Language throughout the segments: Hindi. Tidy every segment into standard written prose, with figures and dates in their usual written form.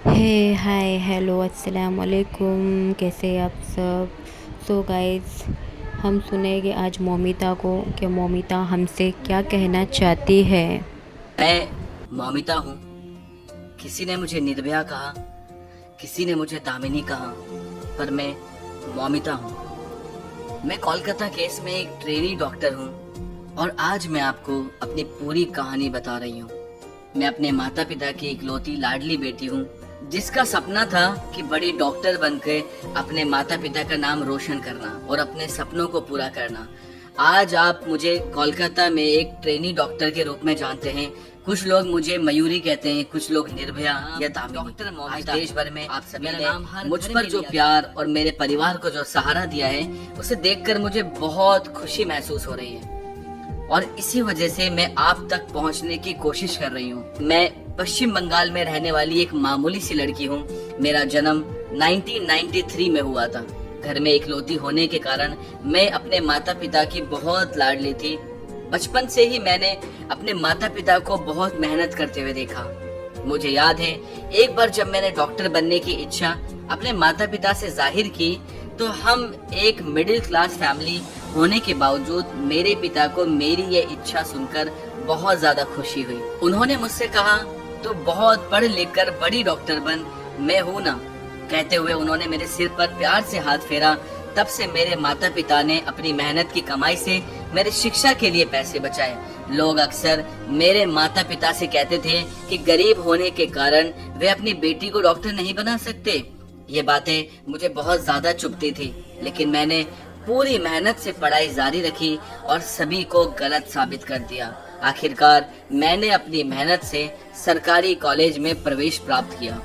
हे हाय हेलो अस्सलाम वालेकुम। कैसे हैं आप सब। सो गाइस, हम सुनेंगे आज मौमिता को कि मौमिता हमसे क्या कहना चाहती है। मैं मौमिता हूँ। किसी ने मुझे निर्भया कहा, किसी ने मुझे दामिनी कहा, पर मैं मौमिता हूँ। मैं कोलकाता केस में एक ट्रेनी डॉक्टर हूँ और आज मैं आपको अपनी पूरी कहानी बता रही हूँ। मैं अपने माता पिता की इकलौती लाडली बेटी हूँ, जिसका सपना था कि बड़ी डॉक्टर बनकर अपने माता पिता का नाम रोशन करना और अपने सपनों को पूरा करना। आज आप मुझे कोलकाता में एक ट्रेनी डॉक्टर के रूप में जानते हैं। कुछ लोग मुझे मयूरी कहते हैं, कुछ लोग निर्भया या दामिनी। डॉक्टर मौमिता देश भर में आप सभी ने मुझ पर जो प्यार और मेरे परिवार को जो सहारा दिया है, उसे देखकर मुझे बहुत खुशी महसूस हो रही है और इसी वजह से मैं आप तक पहुंचने की कोशिश कर रही हूँ। मैं पश्चिम बंगाल में रहने वाली एक मामूली सी लड़की हूँ। मेरा जन्म 1993 में हुआ था। घर में इकलौती होने के कारण मैं अपने माता पिता की बहुत लाडली थी। बचपन से ही मैंने अपने माता पिता को बहुत मेहनत करते हुए देखा। मुझे याद है, एक बार जब मैंने डॉक्टर बनने की इच्छा अपने माता पिता से जाहिर की, तो हम एक मिडिल क्लास फैमिली होने के बावजूद मेरे पिता को मेरी ये इच्छा सुनकर बहुत ज्यादा खुशी हुई। उन्होंने मुझसे कहा, तो बहुत पढ़ लिख कर बड़ी डॉक्टर बन, मैं हूँ ना। कहते हुए उन्होंने मेरे सिर पर प्यार से हाथ फेरा। तब से मेरे माता पिता ने अपनी मेहनत की कमाई से मेरे शिक्षा के लिए पैसे बचाए। लोग अक्सर मेरे माता पिता से कहते थे कि गरीब होने के कारण वे अपनी बेटी को डॉक्टर नहीं बना सकते। ये बातें मुझे बहुत ज्यादा चुभती थी, लेकिन मैंने पूरी मेहनत से पढ़ाई जारी रखी और सभी को गलत साबित कर दिया। आखिरकार मैंने अपनी मेहनत से सरकारी कॉलेज में प्रवेश प्राप्त किया।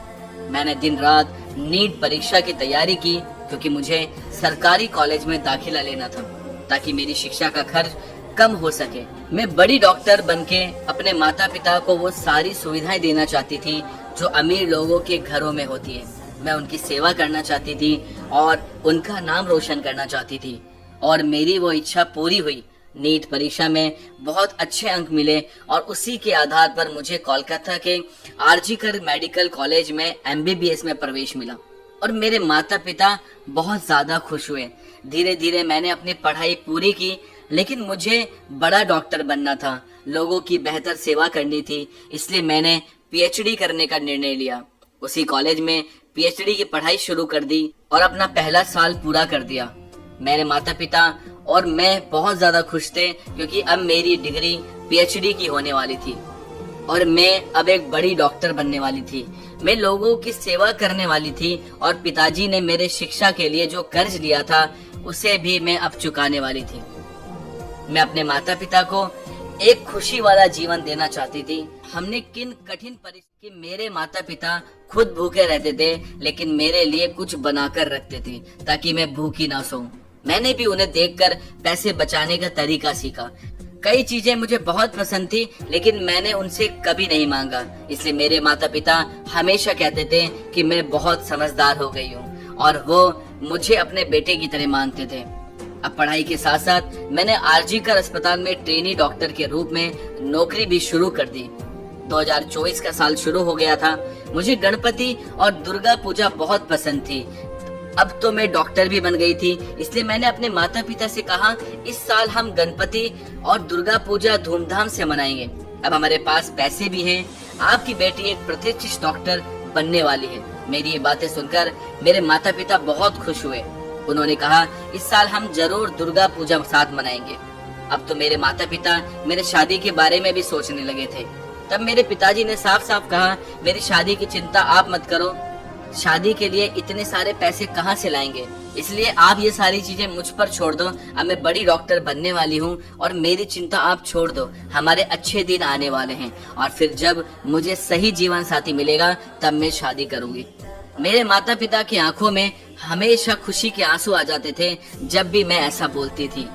मैंने दिन रात नीट परीक्षा की तैयारी की, क्योंकि मुझे सरकारी कॉलेज में दाखिला लेना था ताकि मेरी शिक्षा का खर्च कम हो सके। मैं बड़ी डॉक्टर बनके अपने माता पिता को वो सारी सुविधाएं देना चाहती थी जो अमीर लोगों के घरों में होती है। मैं उनकी सेवा करना चाहती थी और उनका नाम रोशन करना चाहती थी, और मेरी वो इच्छा पूरी हुई। नीट परीक्षा में बहुत अच्छे अंक मिले और उसी के आधार पर मुझे कोलकाता के आरजीकर मेडिकल कॉलेज में एमबीबीएस में प्रवेश मिला और मेरे माता पिता बहुत ज्यादा खुश हुए। धीरे धीरे मैंने अपनी पढ़ाई पूरी की, लेकिन मुझे बड़ा डॉक्टर बनना था, लोगों की बेहतर सेवा करनी थी। इसलिए मैंने पीएचडी करने का निर्णय लिया। उसी कॉलेज में पीएचडी की पढ़ाई शुरू कर दी और अपना पहला साल पूरा कर दिया। मेरे माता पिता और मैं बहुत ज्यादा खुश थे, क्योंकि अब मेरी डिग्री पीएचडी की होने वाली थी और मैं अब एक बड़ी डॉक्टर बनने वाली थी। मैं लोगों की सेवा करने वाली थी और पिताजी ने मेरे शिक्षा के लिए जो कर्ज लिया था, उसे भी मैं अब चुकाने वाली थी। मैं अपने माता पिता को एक खुशी वाला जीवन देना चाहती थी। हमने किन कठिन परिस्थिति, मेरे माता पिता खुद भूखे रहते थे, लेकिन मेरे लिए कुछ बनाकर रखते थे ताकि मैं भूखी ना सोऊं। मैंने भी उन्हें देखकर पैसे बचाने का तरीका सीखा। कई चीजें मुझे बहुत पसंद थी, लेकिन मैंने उनसे कभी नहीं मांगा। इसलिए मेरे माता पिता हमेशा कहते थे कि मैं बहुत समझदार हो गई हूँ और वो मुझे अपने बेटे की तरह मानते थे। अब पढ़ाई के साथ साथ मैंने आरजीकर अस्पताल में ट्रेनी डॉक्टर के रूप में नौकरी भी शुरू कर दी। 2024 का साल शुरू हो गया था। मुझे गणपति और दुर्गा पूजा बहुत पसंद थी। अब तो मैं डॉक्टर भी बन गई थी, इसलिए मैंने अपने माता पिता से कहा, इस साल हम गणपति और दुर्गा पूजा धूमधाम से मनाएंगे। अब हमारे पास पैसे भी हैं। आपकी बेटी एक प्रतिष्ठित डॉक्टर बनने वाली है। मेरी ये बातें सुनकर मेरे माता पिता बहुत खुश हुए। उन्होंने कहा, इस साल हम जरूर दुर्गा पूजा साथ मनाएंगे। अब तो मेरे माता पिता मेरे शादी के बारे में भी सोचने लगे थे। तब मेरे पिताजी ने साफ साफ कहा, मेरी शादी की चिंता आप मत करो, शादी के लिए इतने सारे पैसे कहाँ से लाएंगे, इसलिए आप ये सारी चीजें मुझ पर छोड़ दो। अब मैं बड़ी डॉक्टर बनने वाली हूँ और मेरी चिंता आप छोड़ दो। हमारे अच्छे दिन आने वाले हैं और फिर जब मुझे सही जीवन साथी मिलेगा तब मैं शादी करूंगी। मेरे माता पिता की आंखों में हमेशा खुशी के आंसू आ जाते थे जब भी मैं ऐसा बोलती थी।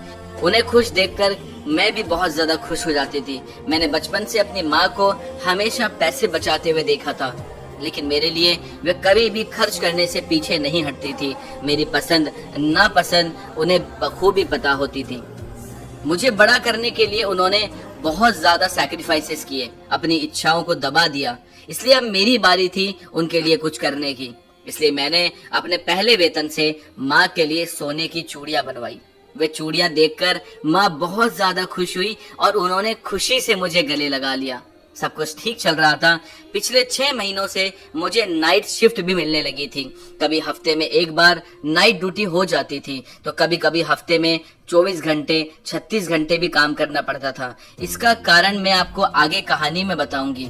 उन्हें खुश देखकर मैं भी बहुत ज्यादा खुश हो जाती थी। मैंने बचपन से अपनी माँ को हमेशा पैसे बचाते हुए देखा था, लेकिन मेरे लिए वे कभी भी खर्च करने से पीछे नहीं हटती थी। मेरी पसंद नापसंद उन्हें बखूबी पता होती थी। मुझे बड़ा करने के लिए उन्होंने बहुत ज्यादा सैक्रिफाइसेस किए, अपनी इच्छाओं को दबा दिया। इसलिए अब मेरी बारी थी उनके लिए कुछ करने की। इसलिए मैंने अपने पहले वेतन से माँ के लिए सोने की चूड़ियां बनवाई। वे चूड़ियां देखकर माँ बहुत ज्यादा खुश हुई और उन्होंने खुशी से मुझे गले लगा लिया। सब कुछ ठीक चल रहा था। पिछले 6 महीनों से मुझे नाइट शिफ्ट भी मिलने लगी थी। कभी हफ्ते में एक बार नाइट ड्यूटी हो जाती थी, तो कभी कभी हफ्ते में 24 घंटे 36 घंटे भी काम करना पड़ता था। इसका कारण मैं आपको आगे कहानी में बताऊंगी।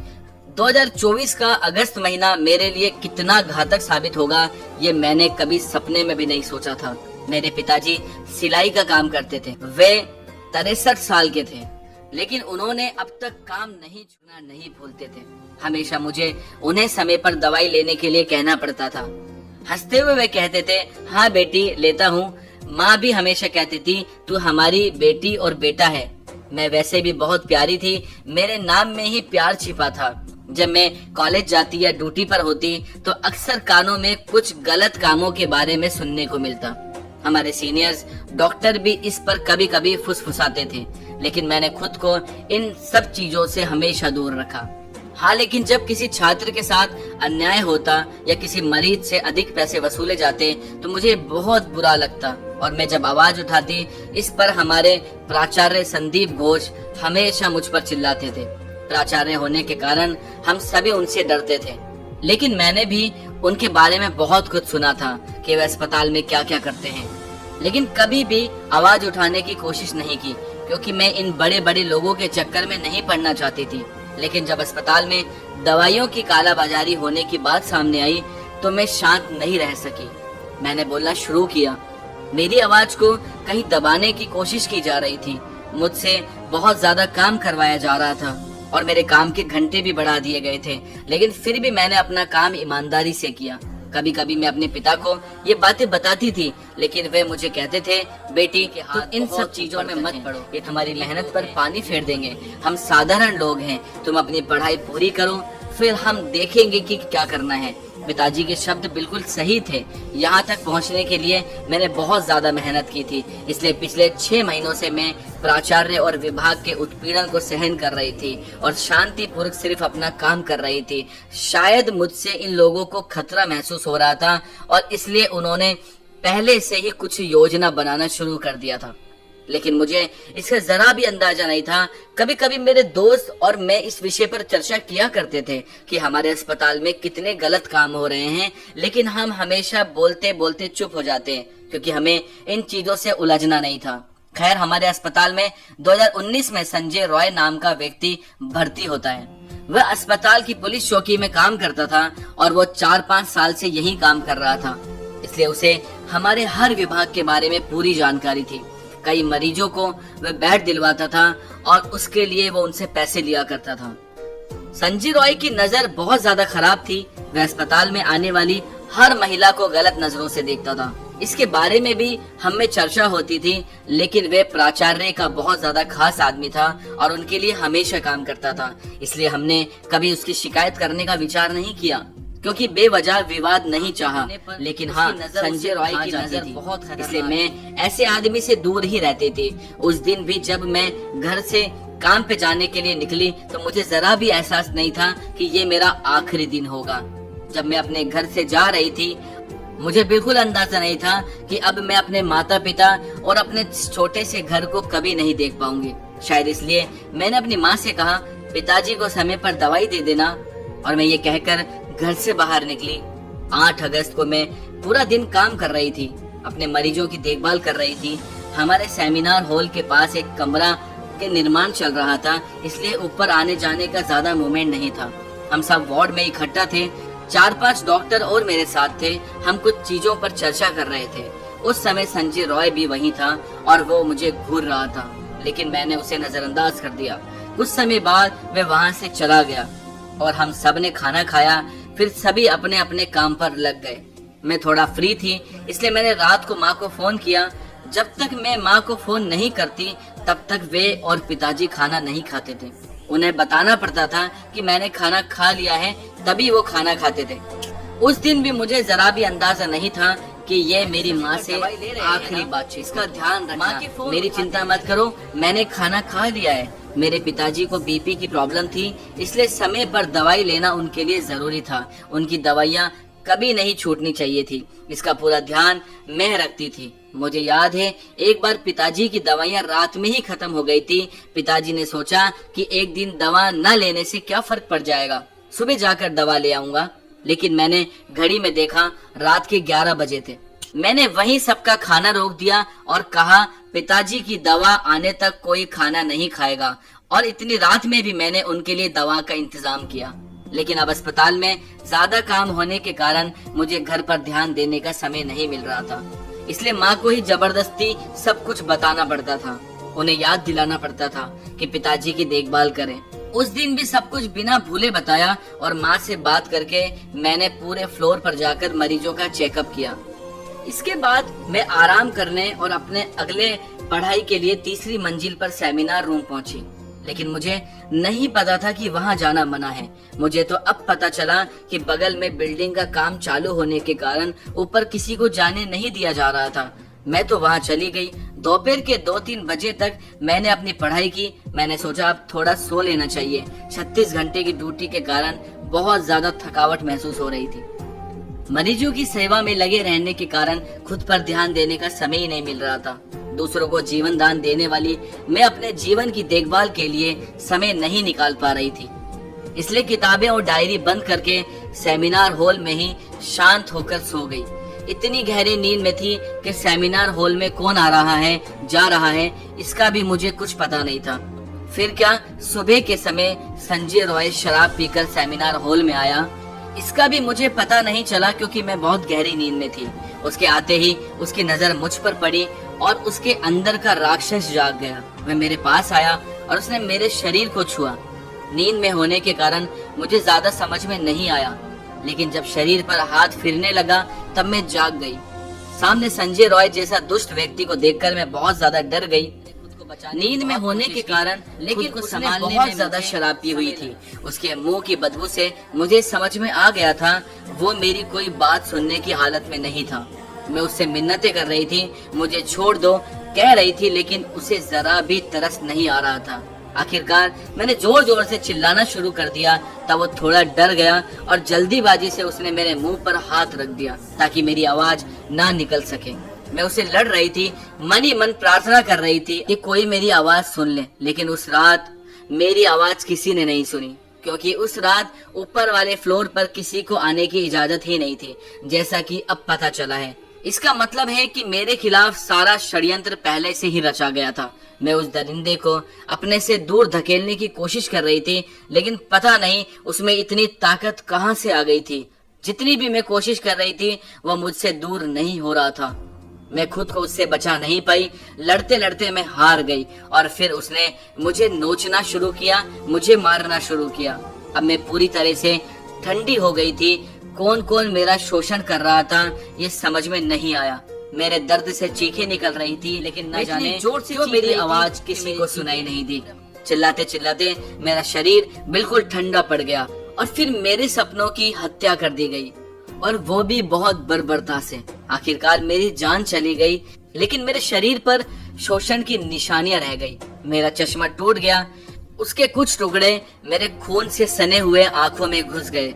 2024 का अगस्त महीना मेरे लिए कितना घातक साबित होगा, ये मैंने कभी सपने में भी नहीं सोचा था। मेरे पिताजी सिलाई का काम करते थे। वे 63 साल के थे, लेकिन उन्होंने अब तक काम नहीं छोड़ना नहीं भूलते थे। हमेशा मुझे उन्हें समय पर दवाई लेने के लिए कहना पड़ता था। हंसते हुए वे कहते थे, हाँ बेटी लेता हूँ। माँ भी हमेशा कहती थी, तू हमारी बेटी और बेटा है। मैं वैसे भी बहुत प्यारी थी, मेरे नाम में ही प्यार छिपा था। जब मैं कॉलेज जाती या ड्यूटी पर होती तो अक्सर कानों में कुछ गलत कामों के बारे में सुनने को मिलता। हमारे सीनियर्स डॉक्टर भी इस पर कभी कभी फुसफुसाते थे, लेकिन मैंने खुद को इन सब चीजों से हमेशा दूर रखा। हाँ, लेकिन जब किसी छात्र के साथ अन्याय होता या किसी मरीज से अधिक पैसे वसूले जाते तो मुझे बहुत बुरा लगता और मैं जब आवाज उठाती, इस पर हमारे प्राचार्य संदीप घोष हमेशा मुझ पर चिल्लाते थे। प्राचार्य होने के कारण हम सभी उनसे डरते थे, लेकिन मैंने भी उनके बारे में बहुत कुछ सुना था कि वे अस्पताल में क्या क्या करते हैं, लेकिन कभी भी आवाज उठाने की कोशिश नहीं की, क्योंकि मैं इन बड़े बड़े लोगों के चक्कर में नहीं पड़ना चाहती थी। लेकिन जब अस्पताल में दवाइयों की कालाबाजारी होने की बात सामने आई तो मैं शांत नहीं रह सकी। मैंने बोलना शुरू किया। मेरी आवाज को कहीं दबाने की कोशिश की जा रही थी। मुझसे बहुत ज्यादा काम करवाया जा रहा था और मेरे काम के घंटे भी बढ़ा दिए गए थे, लेकिन फिर भी मैंने अपना काम ईमानदारी से किया। कभी कभी मैं अपने पिता को ये बातें बताती थी, लेकिन वे मुझे कहते थे, बेटी तुम इन सब चीजों में मत पड़ो, ये तुम्हारी मेहनत पर पानी फेर देंगे। हम साधारण लोग हैं, तुम अपनी पढ़ाई पूरी करो, फिर हम देखेंगे कि क्या करना है। पिताजी के शब्द बिल्कुल सही थे। यहाँ तक पहुँचने के लिए मैंने बहुत ज्यादा मेहनत की थी, इसलिए पिछले 6 महीनों से मैं प्राचार्य और विभाग के उत्पीड़न को सहन कर रही थी और शांतिपूर्वक सिर्फ अपना काम कर रही थी। शायद मुझसे इन लोगों को खतरा महसूस हो रहा था और इसलिए उन्होंने पहले से ही कुछ योजना बनाना शुरू कर दिया था, लेकिन मुझे इसका जरा भी अंदाजा नहीं था। कभी कभी मेरे दोस्त और मैं इस विषय पर चर्चा किया करते थे कि हमारे अस्पताल में कितने गलत काम हो रहे हैं, लेकिन हम हमेशा बोलते बोलते चुप हो जाते क्योंकि हमें इन चीजों से उलझना नहीं था। खैर, हमारे अस्पताल में 2019 में संजय रॉय नाम का व्यक्ति भर्ती होता है। वह अस्पताल की पुलिस चौकी में काम करता था और वो 4-5 साल से यही काम कर रहा था, इसलिए उसे हमारे हर विभाग के बारे में पूरी जानकारी थी। कई मरीजों को वह बेड दिलवाता था और उसके लिए वो उनसे पैसे लिया करता था। संजय रॉय की नजर बहुत ज्यादा खराब थी। वह अस्पताल में आने वाली हर महिला को गलत नजरों से देखता था। इसके बारे में भी हम में चर्चा होती थी, लेकिन वह प्राचार्य का बहुत ज्यादा खास आदमी था और उनके लिए हमेशा काम करता था, इसलिए हमने कभी उसकी शिकायत करने का विचार नहीं किया, क्योंकि बेवजह विवाद नहीं चाहा। लेकिन हाँ, संजय रॉय की नजर बहुत खराब, इसलिए मैं ऐसे आदमी से दूर ही रहती थी। उस दिन भी जब मैं घर से काम पे जाने के लिए निकली तो मुझे जरा भी एहसास नहीं था कि ये मेरा आखिरी दिन होगा। जब मैं अपने घर से जा रही थी, मुझे बिल्कुल अंदाजा नहीं था कि अब मैं अपने माता पिता और अपने छोटे से घर को कभी नहीं देख पाऊंगी। शायद इसलिए मैंने अपनी माँ से कहा, पिताजी को समय पर दवाई दे देना, और मैं ये कहकर घर से बाहर निकली। 8 अगस्त को मैं पूरा दिन काम कर रही थी, अपने मरीजों की देखभाल कर रही थी। हमारे सेमिनार हॉल के पास एक कमरा के निर्माण चल रहा था, इसलिए ऊपर आने जाने का ज्यादा मूवमेंट नहीं था। हम सब वार्ड में इकट्ठा थे। 4-5 डॉक्टर और मेरे साथ थे। हम कुछ चीजों पर चर्चा कर रहे थे। उस समय संजय रॉय भी वहीं था और वो मुझे घूर रहा था, लेकिन मैंने उसे नजरअंदाज कर दिया। कुछ समय बाद वह वहां से चला गया और हम सब ने खाना खाया। फिर सभी अपने अपने काम पर लग गए। मैं थोड़ा फ्री थी, इसलिए मैंने रात को माँ को फोन किया। जब तक मैं माँ को फोन नहीं करती तब तक वे और पिताजी खाना नहीं खाते थे। उन्हें बताना पड़ता था कि मैंने खाना खा लिया है, तभी वो खाना खाते थे। उस दिन भी मुझे जरा भी अंदाजा नहीं था कि ये मेरी माँ से आखिरी बातचीत। इसका ध्यान रखना, मेरी चिंता मत करो, मैंने खाना खा लिया है। मेरे पिताजी को बीपी की प्रॉब्लम थी, इसलिए समय पर दवाई लेना उनके लिए जरूरी था। उनकी दवाइयाँ कभी नहीं छूटनी चाहिए थी, इसका पूरा ध्यान मैं रखती थी। मुझे याद है एक बार पिताजी की दवाइयाँ रात में ही खत्म हो गई थी। पिताजी ने सोचा कि एक दिन दवा न लेने से क्या फर्क पड़ जाएगा, सुबह जाकर दवा ले आऊंगा। लेकिन मैंने घड़ी में देखा रात के 11 बजे थे। मैंने वहीं सबका खाना रोक दिया और कहा पिताजी की दवा आने तक कोई खाना नहीं खाएगा। और इतनी रात में भी मैंने उनके लिए दवा का इंतजाम किया। लेकिन अब अस्पताल में ज्यादा काम होने के कारण मुझे घर पर ध्यान देने का समय नहीं मिल रहा था, इसलिए माँ को ही जबरदस्ती सब कुछ बताना पड़ता था। उन्हें याद दिलाना पड़ता था कि पिताजी की देखभाल करें। उस दिन भी सब कुछ बिना भूले बताया और माँ से बात करके मैंने पूरे फ्लोर पर जाकर मरीजों का चेकअप किया। इसके बाद मैं आराम करने और अपने अगले पढ़ाई के लिए तीसरी मंजिल पर सेमिनार रूम पहुंची। लेकिन मुझे नहीं पता था कि वहां जाना मना है। मुझे तो अब पता चला कि बगल में बिल्डिंग का काम चालू होने के कारण ऊपर किसी को जाने नहीं दिया जा रहा था। मैं तो वहां चली गई। दोपहर के 2-3 बजे तक मैंने अपनी पढ़ाई की। मैंने सोचा अब थोड़ा सो लेना चाहिए। 36 घंटे की ड्यूटी के कारण बहुत ज्यादा थकावट महसूस हो रही थी। मरीजों की सेवा में लगे रहने के कारण खुद पर ध्यान देने का समय ही नहीं मिल रहा था। दूसरों को जीवन दान देने वाली मैं अपने जीवन की देखभाल के लिए समय नहीं निकाल पा रही थी। इसलिए किताबें और डायरी बंद करके सेमिनार हॉल में ही शांत होकर सो गई। इतनी गहरी नींद में थी कि सेमिनार हॉल में कौन आ रहा है जा रहा है इसका भी मुझे कुछ पता नहीं था। फिर क्या सुबह के समय संजय रॉय शराब पीकर सेमिनार हॉल में आया, इसका भी मुझे पता नहीं चला क्योंकि मैं बहुत गहरी नींद में थी। उसके आते ही उसकी नजर मुझ पर पड़ी और उसके अंदर का राक्षस जाग गया। वह मेरे पास आया और उसने मेरे शरीर को छुआ। नींद में होने के कारण मुझे ज्यादा समझ में नहीं आया, लेकिन जब शरीर पर हाथ फिरने लगा तब मैं जाग गई। सामने संजय रॉय जैसा दुष्ट व्यक्ति को देखकर मैं बहुत ज्यादा डर गई। नींद में होने के कारण लेकिन उसने बहुत ज्यादा शराब पी हुई थी। उसके मुंह की बदबू से मुझे समझ में आ गया था वो मेरी कोई बात सुनने की हालत में नहीं था। मैं उससे मिन्नतें कर रही थी, मुझे छोड़ दो कह रही थी, लेकिन उसे जरा भी तरस नहीं आ रहा था। आखिरकार मैंने जोर जोर से चिल्लाना शुरू कर दिया। तब वो थोड़ा डर गया और जल्दीबाजी से उसने मेरे मुंह पर हाथ रख दिया ताकि मेरी आवाज ना निकल सके। मैं उसे लड़ रही थी, मन ही मन प्रार्थना कर रही थी कि कोई मेरी आवाज सुन ले। लेकिन उस रात मेरी आवाज किसी ने नहीं सुनी, क्योंकि उस रात ऊपर वाले फ्लोर पर किसी को आने की इजाजत ही नहीं थी, जैसा कि अब पता चला है। इसका मतलब है कि मेरे खिलाफ सारा षड्यंत्र पहले से ही रचा गया था। मैं उस दरिंदे को अपने से दूर धकेलने की कोशिश कर रही थी, लेकिन पता नहीं उसमें इतनी ताकत कहां से आ गई थी। जितनी भी मैं कोशिश कर रही थी वह मुझसे दूर नहीं हो रहा था। मैं खुद को उससे बचा नहीं पाई। लड़ते लड़ते मैं हार गई और फिर उसने मुझे नोचना शुरू किया, मुझे मारना शुरू किया। अब मैं पूरी तरह से ठंडी हो गई थी। कौन कौन मेरा शोषण कर रहा था ये समझ में नहीं आया। मेरे दर्द से चीखें निकल रही थी, लेकिन न जाने जोर से क्यों मेरी आवाज किसी को सुनाई नहीं दी। चिल्लाते चिल्लाते मेरा शरीर बिल्कुल ठंडा पड़ गया और फिर मेरे सपनों की हत्या कर दी गई, और वो भी बहुत बर्बरता से। आखिरकार मेरी जान चली गई, लेकिन मेरे शरीर पर शोषण की निशानियां रह गई। मेरा चश्मा टूट गया, उसके कुछ टुकड़े मेरे खून से सने हुए आंखों में घुस गए।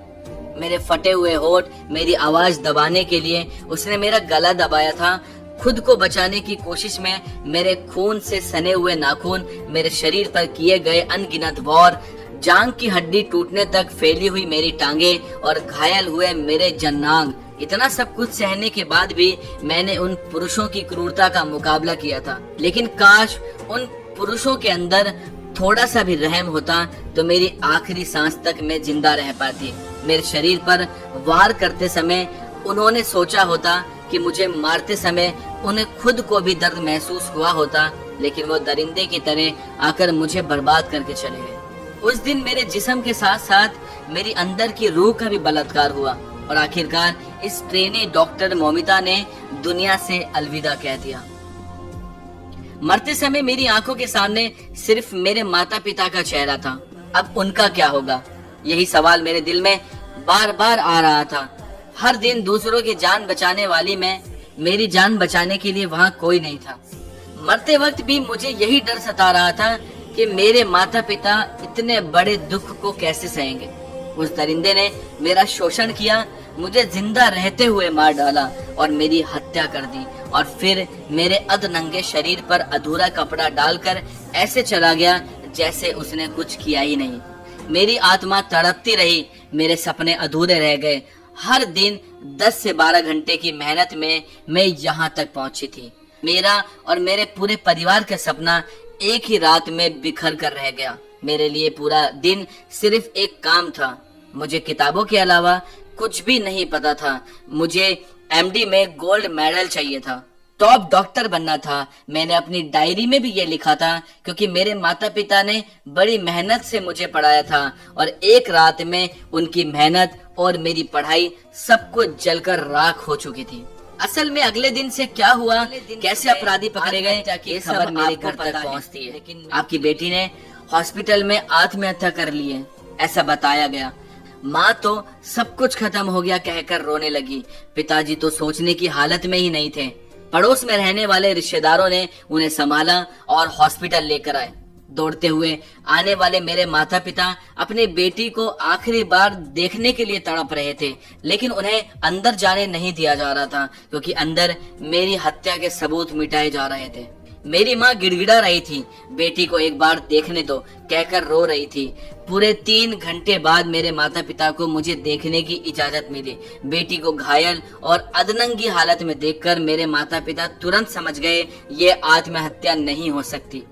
मेरे फटे हुए होठ मेरी आवाज दबाने के लिए उसने मेरा गला दबाया था। खुद को बचाने की कोशिश में मेरे खून से सने हुए नाखून मेरे शरीर पर किए गए अनगिनत वार, जांग की हड्डी टूटने तक फैली हुई मेरी टांगे और घायल हुए मेरे जन्नांग। इतना सब कुछ सहने के बाद भी मैंने उन पुरुषों की क्रूरता का मुकाबला किया था। लेकिन काश उन पुरुषों के अंदर थोड़ा सा भी रहम होता तो मेरी आखिरी सांस तक मैं जिंदा रह पाती। मेरे शरीर पर वार करते समय उन्होंने सोचा होता कि मुझे मारते समय उन्हें खुद को भी दर्द महसूस हुआ होता, लेकिन वो दरिंदे की तरह आकर मुझे बर्बाद करके चले गए। उस दिन मेरे जिस्म के साथ साथ मेरी अंदर की रूह का भी बलात्कार हुआ और आखिरकार इस ट्रेनी डॉक्टर मोमिता ने दुनिया से अलविदा कह दिया। मरते समय मेरी आंखों के सामने सिर्फ मेरे माता पिता का चेहरा था। अब उनका क्या होगा, यही सवाल मेरे दिल में बार बार आ रहा था। हर दिन दूसरों की जान बचाने वाली मैं, मेरी जान बचाने के लिए वहाँ कोई नहीं था। मरते वक्त भी मुझे यही डर सता रहा था कि मेरे माता पिता इतने बड़े दुख को कैसे सहेंगे। उस दरिंदे ने मेरा शोषण किया, मुझे जिंदा रहते हुए मार डाला और मेरी हत्या कर दी, और फिर मेरे अधनंगे शरीर पर अधूरा कपड़ा डालकर ऐसे चला गया जैसे उसने कुछ किया ही नहीं। मेरी आत्मा तड़पती रही, मेरे सपने अधूरे रह गए। हर दिन 10 से 12 घंटे की मेहनत में मैं यहाँ तक पहुंची थी। मेरा और मेरे पूरे परिवार का सपना एक ही रात में बिखर कर रह गया। मेरे लिए पूरा दिन सिर्फ एक काम था। मुझे किताबों के अलावा कुछ भी नहीं पता था। मुझे एमडी में गोल्ड मेडल चाहिए था, टॉप डॉक्टर बनना था। मैंने अपनी डायरी में भी ये लिखा था, क्योंकि मेरे माता पिता ने बड़ी मेहनत से मुझे पढ़ाया था और एक रात में उनकी मेहनत और मेरी पढ़ाई सब कुछ जलकर राख हो चुकी थी। असल में अगले दिन से क्या हुआ, कैसे अपराधी पकड़े गए, ये खबर मेरे घर तक पहुंचती है। लेकिन आपकी बेटी ने हॉस्पिटल में आत्महत्या कर ली है, ऐसा बताया गया। माँ तो सब कुछ खत्म हो गया कहकर रोने लगी। पिताजी तो सोचने की हालत में ही नहीं थे। पड़ोस में रहने वाले रिश्तेदारों ने उन्हें संभाला और हॉस्पिटल लेकर आए। दौड़ते हुए आने वाले मेरे माता पिता अपनी बेटी को आखिरी बार देखने के लिए तड़प रहे थे, लेकिन उन्हें अंदर जाने नहीं दिया जा रहा था, क्योंकि अंदर मेरी हत्या के सबूत मिटाए जा रहे थे। मेरी माँ गिड़गिड़ा रही थी, बेटी को एक बार देखने दो कहकर रो रही थी। पूरे 3 घंटे बाद मेरे माता पिता को मुझे देखने की इजाजत मिली। बेटी को घायल और अधनंगी हालत में देखकर मेरे माता पिता तुरंत समझ गए ये आत्महत्या नहीं हो सकती।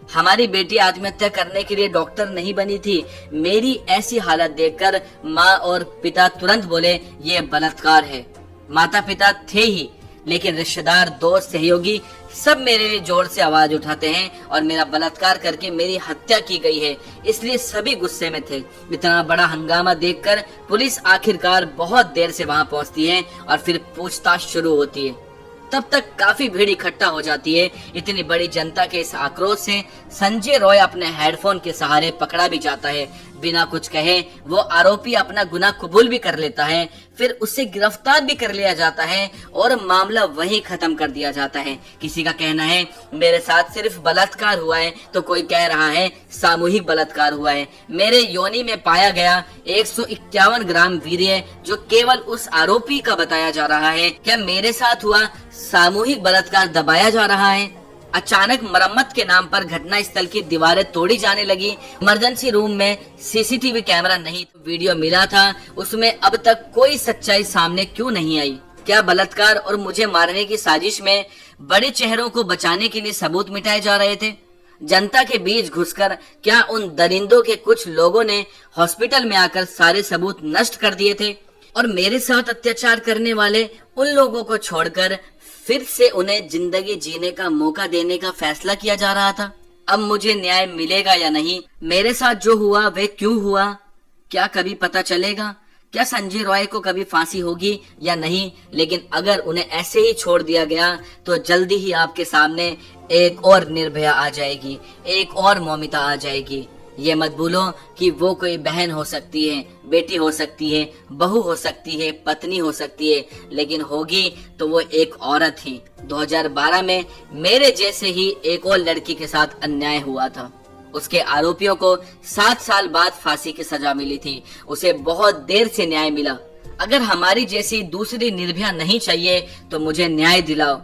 हमारी बेटी आत्महत्या करने के लिए डॉक्टर नहीं बनी थी। मेरी ऐसी हालत देखकर माँ और पिता तुरंत बोले ये बलात्कार है। माता पिता थे ही, लेकिन रिश्तेदार, दोस्त, सहयोगी सब मेरे जोर से आवाज उठाते हैं और मेरा बलात्कार करके मेरी हत्या की गई है, इसलिए सभी गुस्से में थे। इतना बड़ा हंगामा देखकर पुलिस आखिरकार बहुत देर से वहां पहुंचती है और फिर पूछताछ शुरू होती है। तब तक काफी भीड़ इकट्ठा हो जाती है। इतनी बड़ी जनता के इस आक्रोश से संजय रॉय अपने हेडफोन के सहारे पकड़ा भी जाता है। बिना कुछ कहे वो आरोपी अपना गुनाह कबूल भी कर लेता है, फिर उसे गिरफ्तार भी कर लिया जाता है और मामला वहीं खत्म कर दिया जाता है। किसी का कहना है मेरे साथ सिर्फ बलात्कार हुआ है, तो कोई कह रहा है सामूहिक बलात्कार हुआ है। मेरे योनि में पाया गया 151 ग्राम वीर्य जो केवल उस आरोपी का बताया जा रहा है। क्या मेरे साथ हुआ सामूहिक बलात्कार दबाया जा रहा है? अचानक मरम्मत के नाम पर घटना स्थल की दीवारें तोड़ी जाने लगी। इमरजेंसी रूम में सीसीटीवी कैमरा नहीं, वीडियो मिला था, उसमें अब तक कोई सच्चाई सामने क्यों नहीं आई? क्या बलात्कार और मुझे मारने की साजिश में बड़े चेहरों को बचाने के लिए सबूत मिटाए जा रहे थे? जनता के बीच घुसकर क्या उन दरिंदों के कुछ लोगों ने हॉस्पिटल में आकर सारे सबूत नष्ट कर दिए थे और मेरे साथ अत्याचार करने वाले उन लोगों को छोड़कर फिर से उन्हें जिंदगी जीने का मौका देने का फैसला किया जा रहा था? अब मुझे न्याय मिलेगा या नहीं? मेरे साथ जो हुआ वह क्यों हुआ? क्या कभी पता चलेगा? क्या संजय रॉय को कभी फांसी होगी या नहीं? लेकिन अगर उन्हें ऐसे ही छोड़ दिया गया तो जल्दी ही आपके सामने एक और निर्भया आ जाएगी, एक और मौमिता आ जाएगी। ये मत भूलो कि वो कोई बहन हो सकती है, बेटी हो सकती है, बहू हो सकती है, पत्नी हो सकती है, लेकिन होगी तो वो एक औरत ही। 2012 में मेरे जैसे ही एक और लड़की के साथ अन्याय हुआ था। उसके आरोपियों को 7 साल बाद फांसी की सजा मिली थी। उसे बहुत देर से न्याय मिला। अगर हमारी जैसी दूसरी निर्भया नहीं चाहिए तो मुझे न्याय दिलाओ।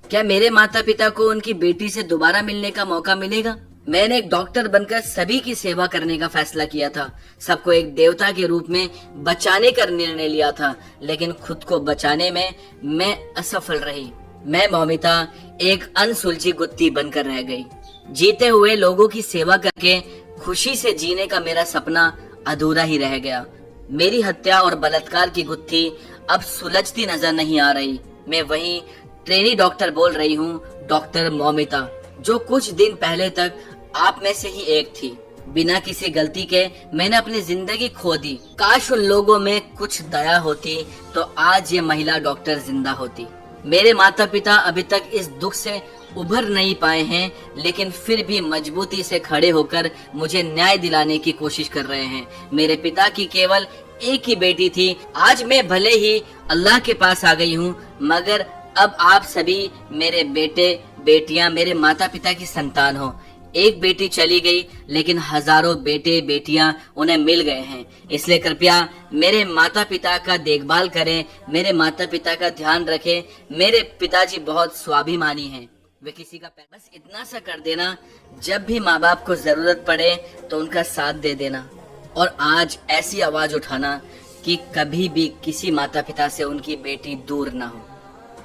क्या मेरे माता पिता को उनकी बेटी से दोबारा मिलने का मौका मिलेगा? मैंने एक डॉक्टर बनकर सभी की सेवा करने का फैसला किया था, सबको एक देवता के रूप में बचाने का निर्णय लिया था, लेकिन खुद को बचाने में मैं असफल रही। मैं मौमिता एक अनसुलझी गुत्थी बनकर रह गई। जीते हुए लोगों की सेवा करके खुशी से जीने का मेरा सपना अधूरा ही रह गया। मेरी हत्या और बलात्कार की गुत्थी अब सुलझती नजर नहीं आ रही। मैं वही ट्रेनी डॉक्टर बोल रही हूँ, डॉक्टर मौमिता, जो कुछ दिन पहले तक आप में से ही एक थी। बिना किसी गलती के मैंने अपनी जिंदगी खो दी। काश उन लोगों में कुछ दया होती तो आज ये महिला डॉक्टर जिंदा होती। मेरे माता पिता अभी तक इस दुख से उभर नहीं पाए हैं, लेकिन फिर भी मजबूती से खड़े होकर मुझे न्याय दिलाने की कोशिश कर रहे हैं। मेरे पिता की केवल एक ही बेटी थी। आज मैं भले ही अल्लाह के पास आ गई हूँ, मगर अब आप सभी मेरे बेटे बेटियां, मेरे माता पिता की संतान हो। एक बेटी चली गई लेकिन हजारों बेटे बेटियां उन्हें मिल गए हैं। इसलिए कृपया मेरे माता पिता का देखभाल करें, मेरे माता पिता का ध्यान रखें। मेरे पिताजी बहुत स्वाभिमानी हैं, वे किसी का बस इतना सा कर देना, जब भी माँ बाप को जरूरत पड़े तो उनका साथ दे देना। और आज ऐसी आवाज उठाना कि कभी भी किसी माता पिता से उनकी बेटी दूर ना हो।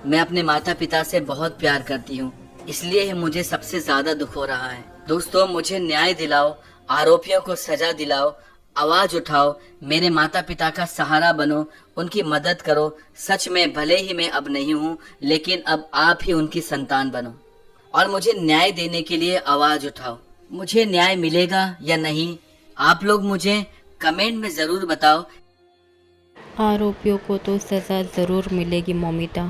मैं अपने माता पिता से बहुत प्यार करती हूँ, इसलिए ही मुझे सबसे ज्यादा दुख हो रहा है। दोस्तों, मुझे न्याय दिलाओ, आरोपियों को सजा दिलाओ, आवाज उठाओ, मेरे माता पिता का सहारा बनो, उनकी मदद करो। सच में भले ही मैं अब नहीं हूँ, लेकिन अब आप ही उनकी संतान बनो और मुझे न्याय देने के लिए आवाज उठाओ। मुझे न्याय मिलेगा या नहीं, आप लोग मुझे कमेंट में जरूर बताओ। आरोपियों को तो सज़ा ज़रूर मिलेगी मोमिता।